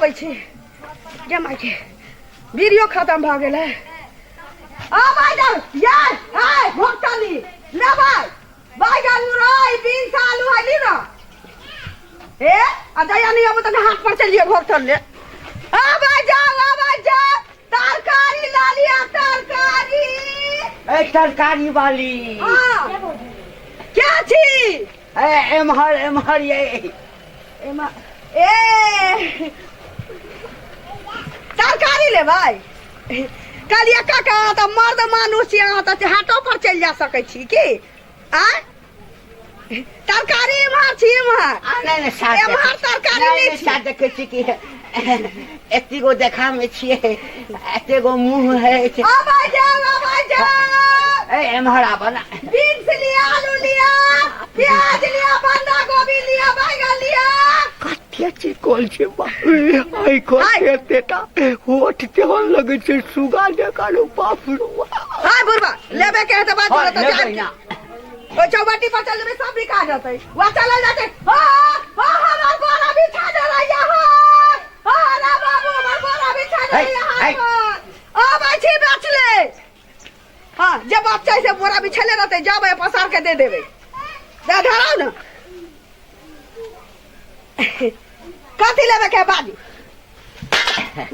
आबै छी गे माय के वीडियो खत्म भ गेलै आ मैडम यार हाय भोटली ले भाई बैगन मुरई बीन्स आलू है ली ना ए आ दया नहीं अब तो हाथ पर चलिए भोटल ले आ भाई जा तरकारी ला लिया तरकारी ए तरकारी वाली हां क्या छी ए एमहर ये एमा ए तरकारी ले भाई कलिया काका त मर्द मानुष यहाँ त हाटो पर चल जा सकै छी की आ तरकारी एमहर छी एमहर नहीं साथ एमहर तरकारी नहीं साथ देखे छी कि एती गो देखा में छिए एते गो मुंह है आवाज जा ए एमहर आबा ना बीन्स लिया आलू लिया प्याज लिया बंधा गोभी लिया बैगन लिया कते चिकोल छे बाप आई कोते तेटा होठ ते होन लगे छे सुगा दे कालो बाप रो हाय बुरबा लेबे के त बात बोलत जा ओ चौबटी पर चल में सब बिका जाते वा चल जाते हां हमार बोरा बिछा दे रहा हां रे बाबू हमार बोरा बिछा दे रहा आ भाई छी बेच ले हां जब आप चाहे से बोरा बिछले रहते जाबे पसार के दे देबे दे धराओ ना कथी लेबे के बाजू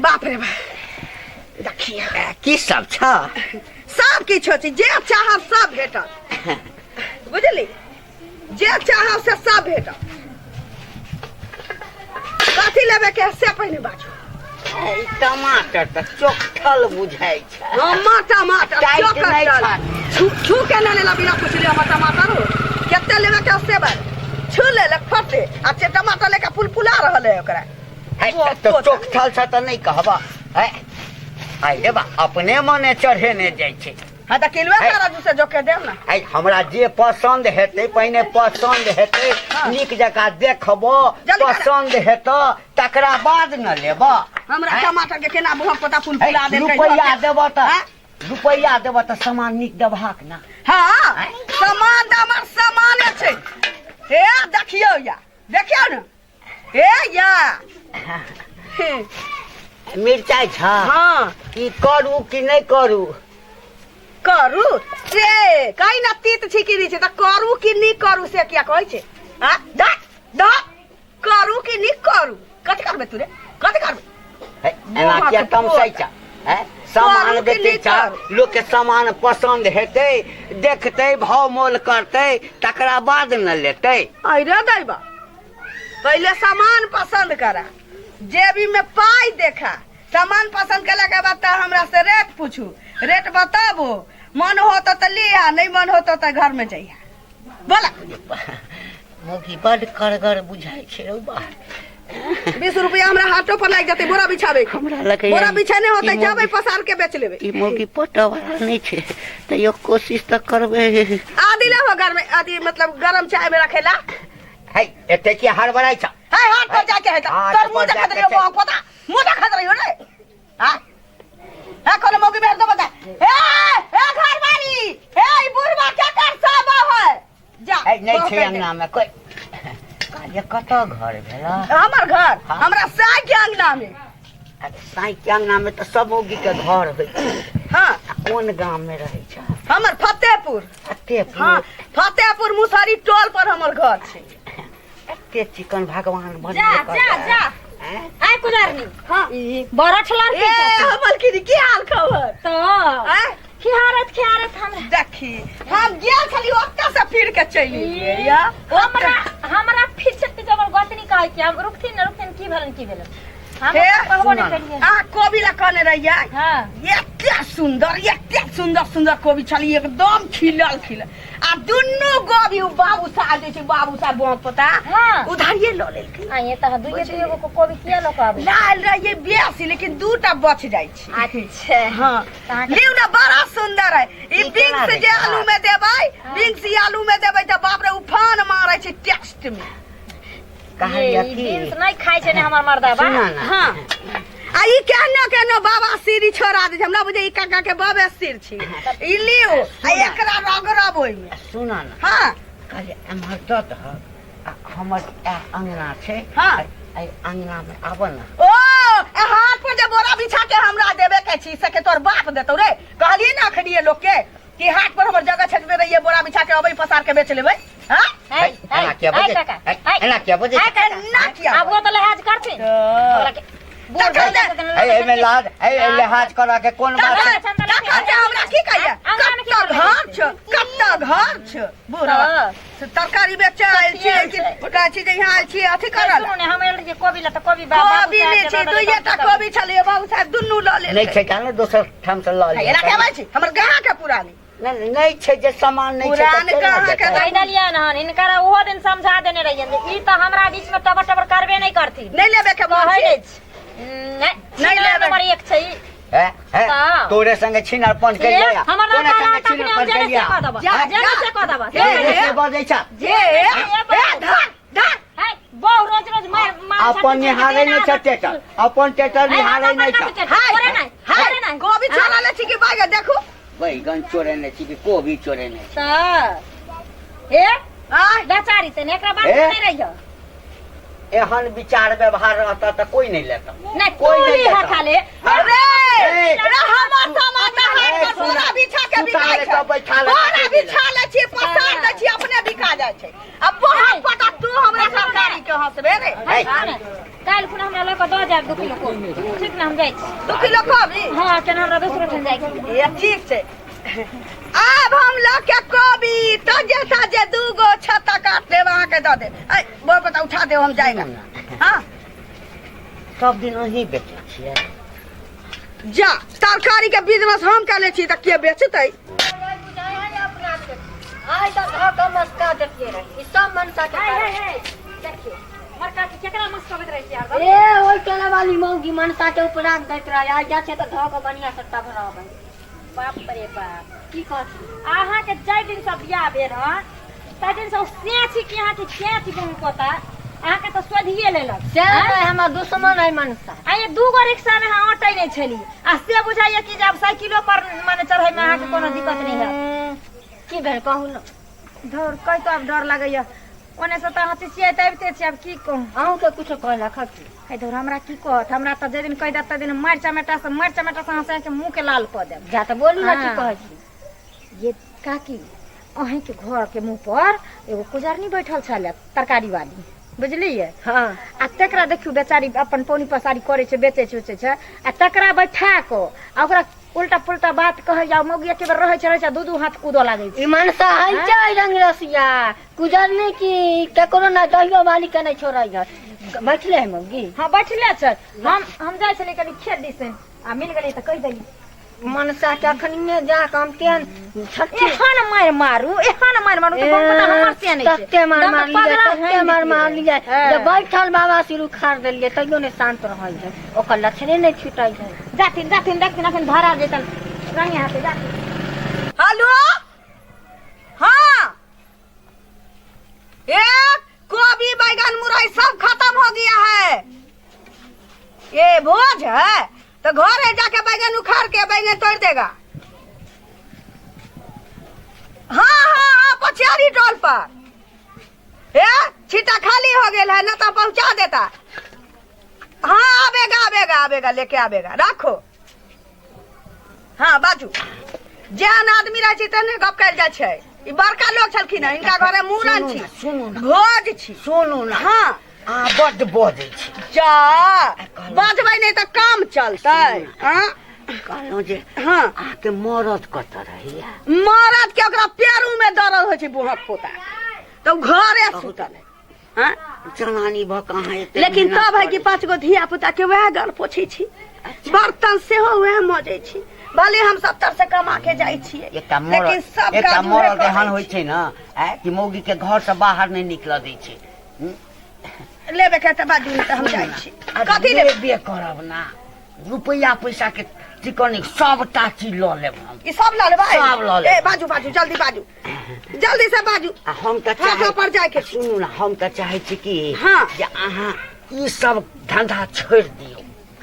बाप रे बाप देखिए की सब छ सब किछो छी जे चाहब सब भेटत बुझली जे चाहब से सब भेटत कथी लेबे के से पहिने बाजू टमाटर त चोखल बुझाई छै टमाटर चोखल छू के न लेला बिना पूछले हम टमाटर हो केते लेबे के से बार छू ले लक फटे आ से टमाटर लेके फुलफुला रहल है ओकरा है तो चोखल छ त नहीं कहबा है आई देबा अपने मने चढ़े ने जाय छै हां त किलवा तराजू से जोके देब ना आई हमरा जे पसंद हेतै पहिने पसंद हेतै नीक जका देखबो पसंद हेतै तकरा बाद न लेबा हमरा टमाटर के केना भोग पता फुलफुला दे रुपैया देबो त सामान नीक देबहाक ना हां सामान हमर सामान छै हे देखियो न हे या मिर्चाई छ हां ई करू कि नहीं करू से कई ना तीत छिकी छै त करू कि नहीं करू से क्या कहै छै हां द करू कि नहीं करू कथि करबे तू रे कथि करबे एना किया तमसै छ सामान देते छ लोग के सामान पसंद हेतै देखतै भाव मोल करतै तकरा बाद न लेतै आई रे दैबा पहले सामान पसंद करा जेबी में पाई देखा सामान पसंद कला के बाद हमरा से रेट पूछू रेट बताबो मन हो तो लिया नहीं मन हो तो घर में जाइए बोला मोगी बड़ करगर बुझाई छै रे बा 20 रुपया हमरा हाटो पर लाग जाते बोरा बिछावे हमरा लगे बोरा बिछाने होते जाबे पसार के बेच लेबे ई मोगी पटवा नहीं छै त यो कोशिश त करबे आदि ले हो घर में आदि मतलब गरम चाय में रखेला है एते की हड़बड़ाई छ है हाट पर जाके है तर मुंह देखत रहियो पता मुंह देखत रहियो रे हां है कोन मोगी में तो बता ए घर वाली ए ई बुढ़वा क्या कर सब है जा है नहीं छै अंगना में कोई काजे कत घर भेला हमर घर हमरा साई के अंगना में साई के अंगना में तो सब मोगी के घर होय हां कोन गांव में रहै छ हमर फतेहपुर हां फतेहपुर मुसहरी टोल पर हमर घर छै एते चिकन भगवान बन जा आय कुदारनी हां ई बड़ा छलार के हमर की हाल खबर तो खिहारत हमरा देखी हम गेल छली ओक्का से फिर के चली या हमरा फिर से जबर गतनी कहै कि हम रुकथिन की भेलन हम कहबो नहीं करिए आ कोबी ला कहने रहिया हां एते सुंदर कोबी छली एकदम खिलल आ दुन्नु गोभी बाबू सा दे छै बाबू सा बों पता हां उधारिये ल लेलकै आ ये त दुइये को कोबी किया ल कहबे लाल रहिए बेसी लेकिन दूटा बच जाय छै अच्छा हां लिउ ना बड़ा सुंदर है ई बिंग्स जे आलू में देबै बिंग्स आलू में देबै त बाप रे उफान मारै छै टेस्ट में कहलिया की बिंस नहीं खाइ छै ने हमर मर्दा बा हां आ ई केनो बाबा सिरी छोड़ा दे हमरा बुझे ई काका के बाबा सिर छी ई लियो आ एकरा रगरब ओइ में सुना ना हां कहलिया एमहर त हमर अंगना छै हां आई अंगना में आबो ना ओ पर जे बोरा बिछा के हमरा देबे के छी से के तोर बाप देतौ रे कहलिए ना खड़िए लोग के कि हाट पर हमर जगह छक दे रहिए बोरा बिछा के अबै पसार के बेच लेबै हां एना क्या बजे एना क्या बजे ना किया अब वो तो लिहाज करथिन ए में लाज ए लिहाज करा के कोन बात है हमरा की कहिए कत्ता घर छ बोरा तरकारी बेचे आइल छी लेकिन का छी जे यहाँ आइल छी अथी करल सुने हम एल जे कोबी ल त कोबी बाबा कोबी ले छी दुइये टा कोबी छलिए बाबू साहब दुन्नू ल ले नहीं छै काने दोसर ठाम से ल ले एना कहबै छी हमर गाह के पुरानी नहीं छै जे सामान नहीं छै पुरान गाह के कहि देलियै न इनकरा ओहो दिन समझा देने रहिए ई त हमरा बीच में टबर टबर करबे नहीं करथि नहीं लेबे के कहै नहीं लेबे नंबर 1 छै है तोरे संगे छिनारपन के लिया हमरा संगे छिनारपन के लिया जाने से कह दबा से बजै छ जे धर बहु रोज रोज मार अपन निहारे नहीं छ टेटर अपन टेटर निहारे नहीं छ हाय गोभी चला ले छी के बागे देखू बैगन चोरे नहीं छी कि कोबी चोरे नहीं त ए बेचारी से एकरा बात नहीं रहियो एहन विचार व्यवहार रहता तो कोई नहीं लेता नहीं कोई नहीं हटा ले अरे हम समाता है बोरा बिछा के बिकाय छै बोरा बिछा ले छी पसार दे छी अपने बिका जाय छै अब बहुत पटा तू हमरा सरकारी के हंसबे रे काल खुना हमरा लक 2000 2 किलो कोबी ठीक ना हम जाय छी 2 किलो कोबी हां केना हमरा दूसरो ठन जाय छी ये ठीक छै अब हम लोग के कोबी तो जैसा जे दूगो छत्ता काट दे वहां के दे ए वो पता उठा दे हम जाएगा हां सब दिन वही बेचे छिए जा तरकारी के बिजनेस हम कर ले छी त के बेचतै आइ त घर मस्का देखिए रे ई सब मनसा के देखिए मरका के केकरा मस्का बेच रही यार ए ओइ केला वाली मौगी मनसा के ऊपर राख दैत रह आ जा छै त धक बढ़िया सट्टा भराबै बाप रे बाप की कहत आहा के जय दिन सब बियाह भेल ह तै दिन सब सेची के यहाँ के सेची बन पता आहा के त सोधिए लेलक से हमर दुश्मन है मनसा आ ये दूगो रिक्शा में हां अटै नै छली आ से बुझाइए कि जब साइकिलो पर माने चढ़ै में आहा के कोनो दिक्कत नहीं है की भेल कहू न धर कहि तो अब डर लागैया ओने से त हती छियै तबते छी अब की कहूं अहू के कुछो कहला खकी है धर हमरा की कहत हमरा त जे दिन कहि दत दिन मार चमेटा से हंसा के मुंह के लाल क देब जा त बोलू ना की कहै छी ये काकी अहीं के घर के मुंह पर एगो कुजरनी बैठल छले तरकारी वाली बुझलिए हां आ तकरा देखियो बेचारी अपन पौनी पसारी करे छै बेचे छै आ तकरा बैठा को आ ओकरा उल्टा पुल्टा बात कहे जाओ मौगी के रहे छै दू हाथ कूदो लागे छै ई मनसा है छै रंग रसिया कुजरने की ककरो ना दहियो वाली के नहीं छोड़ै है बैठले है मौगी हां बैठले छै हम जाय छले कनी खेत दिस आ मिल गेली त कहि देली मनसा के अखनिए जा काम तेन छट्टी एहन मारू त बंपटा हमर से नहीं छै तत्ते मार लिया जब बैठल बाबा सिर उखाड़ देलिए तइयो ने शांत रहै है ओकर लक्षणे नहीं छुटै है जाथिन देखथिन अखन धरा देतन रंगे हाथे जा हेलो हां एक गोभी बैगन मुरई सब खत्म हो गया है ये भोज है तो घर है जाके बैगन उखाड़ के बैगन तोड़ देगा हाँ पछियारी टोल पर ए छीटा खाली हो गया है ना तो पहुंचा देता हाँ आवेगा लेके आवेगा रखो हाँ बाजू जेहन आदमी रहे छी तेहने गप कइल जाय छै ई बड़का लोग छलखिन इनका घरे मूड़न छी भोज छी सुनू ना हाँ बड बजै छी जा बजबै नहीं तो काम चलतै हां कहलौं जे हां आके मरद कत रहिया मरद के ओकरा पैरू में दर्द होय छै बुहक पोता तो घरे सुतल है हां जनानी भ कहां एते लेकिन तब है कि 5 गो धिया पुता के वह गल पोछी छी बर्तन से हो वह मजे छी भले हम 70 से कमा के जाई छिए लेकिन सब का मरद एहन होय छै ना कि मौगी के घर से बाहर नहीं निकल दै छै लेबे के त बाजू त हम जाई छी कथि लेबे करब ना रुपया पैसा के चिकनी सबटा चीज ल लेब हम ई सब ल लेबै सब ल लेब ए बाजू जल्दी से बाजू हम त चाहे पर जाय के सुनू ना हम त चाहे छी कि हाँ। जे अहाँ ई सब धंधा छोड़ दियो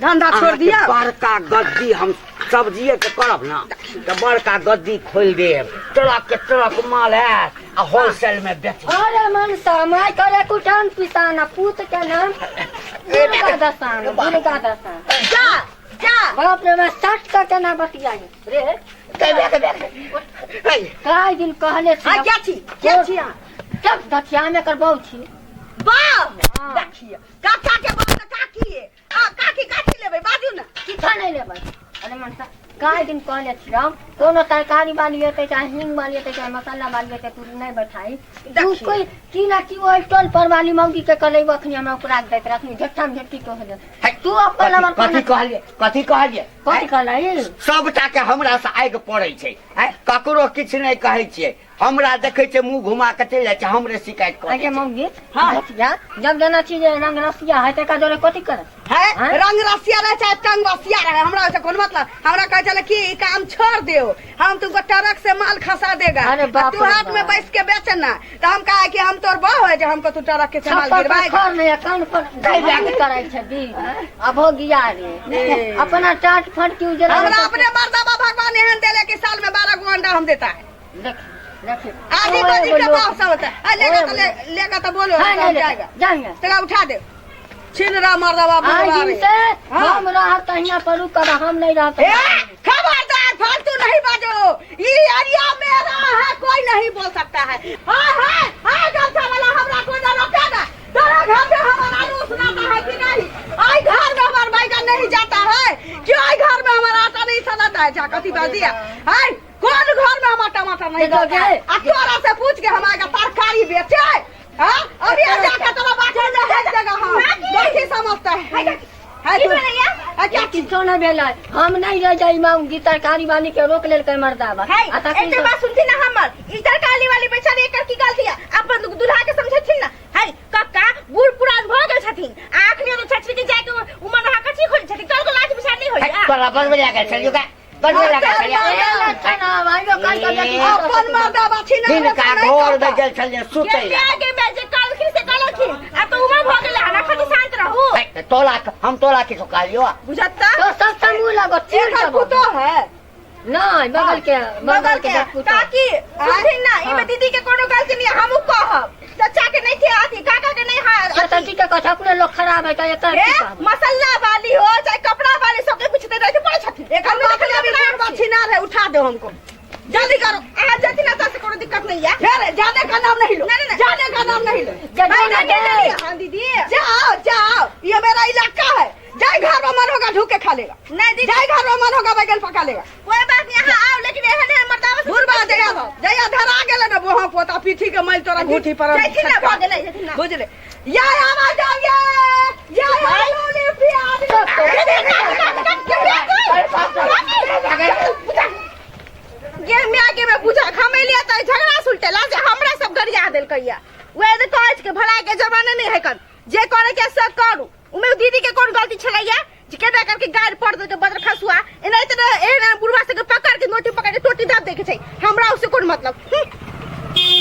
धंधा छोड़ दिया बड़का गद्दी हम सब्जिए के करब ना तो बड़का गद्दी खोल देब ट्रक माल है आ होलसेल में बेच अरे मनसा माय करे कुटन पिसाना पूत के नाम दुर्गा दसान दुर्गा दसान जा जा बाप रे मैं सच करके ना बतियाई रे काय दिन कहले छी क्या छी जब दथिया में कर बहु छी वाह देखिए काका के बात काकी है काकी लेबै बाजू ना किछा नहीं लेबै अरे मनसा काय दिन कहले छी राम कोनो तरकारी वाली हेतै चाहे हिंग वाली हेतै चाहे मसाला वाली हेतै तू नहीं बैठाई तू कोई की ना की वो स्टॉल पर वाली मौगी के कलै अखनी हमरा उपरा दैत रखनी झट्ठा में झट्टी कहले तू अपन हमर कथी कहलिए कथी कहलै सबटा के हमरा से आगि पड़ै छै ककरो किछु नहीं कहै छियै हमरा देखै छै मुंह घुमा के चलि जाइ छै हमरे शिकायत अरे करे मौगी जब जाना चीज रंग रसिया है त का जोरे कथी करे है रंग रसिया रहे चाहे टंग रसिया रहे हमरा से कोन मतलब हमरा कहे चले कि ई काम छोड़ दियो हम तुमको ट्रक से माल खसा देगा अरे बाप तू हाथ में बैठ के बेचना तो हम कहा कि हम तोर बहू है जो हमको तू ट्रक के से माल गिरवाएगा खर नहीं कान पर जाके करे छै दी अब हो गया रे अपना टाट फट की उजरा हमरा अपने मर्दाबा भगवान एहन देले कि साल में 12 गो अंडा हम देता है देख आदि बदी का भाव सब होता है लेगा तो बोलो जाएगा तेरा उठा दे छिन रहा मर्दाबा दिन से हम रहत तहिया पर रुकर हम नहीं रहत खबरदार फालतू नहीं बाजो ये एरिया मेरा है कोई नहीं बोल सकता है हां गलता वाला हमरा को ना रोकेगा तेरा घर में हमारा आलू सुनाता है कि नहीं आई घर में हमारा बैगन नहीं जाता है क्यों आई घर में हमारा आटा नहीं सलाता है जा कथी बात दिया है कौन घर में हमारा टमाटर नहीं जाता है तोरा से पूछ के हमारा तरकारी बेचे हां अभी आ जाके तेरा बाटे में भेज देगा हां देखी समझता है की भैया क्या किछो न भेलै हम नहीं रह जाई मांगी तरकारी वाली के रोक लेल के मर्दाबा एते बात सुनती ना हमर ई तरकारी वाली बेचारी एकर की गलती है अपन दुल्हा के समझथिन ना है कक्का बूढ़ पुरान भ गेल छथिन आंख में तो छछरी के जाके उमर हा कची खोल छथिन कल को लाज बिचार नहीं होई बराबर में जाके चलियो का बराबर लगा चलियो ना भाइयो काल का अपन मर्दाबा छिना दिन का घोर में जल चलिए सुतै के आगे में जे कल खिर से कलखिन अब तो उमर भ गेल है ना खती शांत रहू तोला हम तोला के कालियो बुझता तो सब समूह लगो चीर एक पुतो है नहीं बगल के काकी सुनथिन ना ई में दीदी के कोनो गलती नहीं हमहु कहब चाचा के नहीं थे आती काका के नहीं हां चाची के कथा अपने लोग खराब है त एकर की कहब मसाला वाली हो चाहे कपड़ा वाली सबके पूछते रहते पड़े छथिन एक हम देख ले बात छिना है उठा दो हमको जल्दी करो आज जाती ना से कोनो दिक्कत नहीं है फिर जाने का नाम नहीं लो जाने का नाम नहीं लो हां दीदी जाओ ये मेरा इलाका है जाए घर में मन होगा ढूक के खा लेगा नहीं दीदी जाए घर में मन होगा बैगन पका लेगा कोई बात नहीं यहां आओ लेकिन एहन मर्दावा बुरबा देगा जया धरा गेल ना वहां पोता पीठी के मैल तोरा घूठी पर बुझले या आवाज आ गया या आलू प्याज ये मैं आगे में पूछा खमेलिया त झगड़ा सुलटेला से हमरा सब गरिया देल कहिया वे तो कहै के भलाई के जमाना नहीं है कन जे करे के सब करू उमे दीदी के कोन गलती छलैया जे केना करके गाड़ पड़ दे के बदर खसुआ एनाइते एना बुढ़वा से के पकड़ के नोटी पकड़ के टोटी दाब दे के छै हमरा उससे कोन मतलब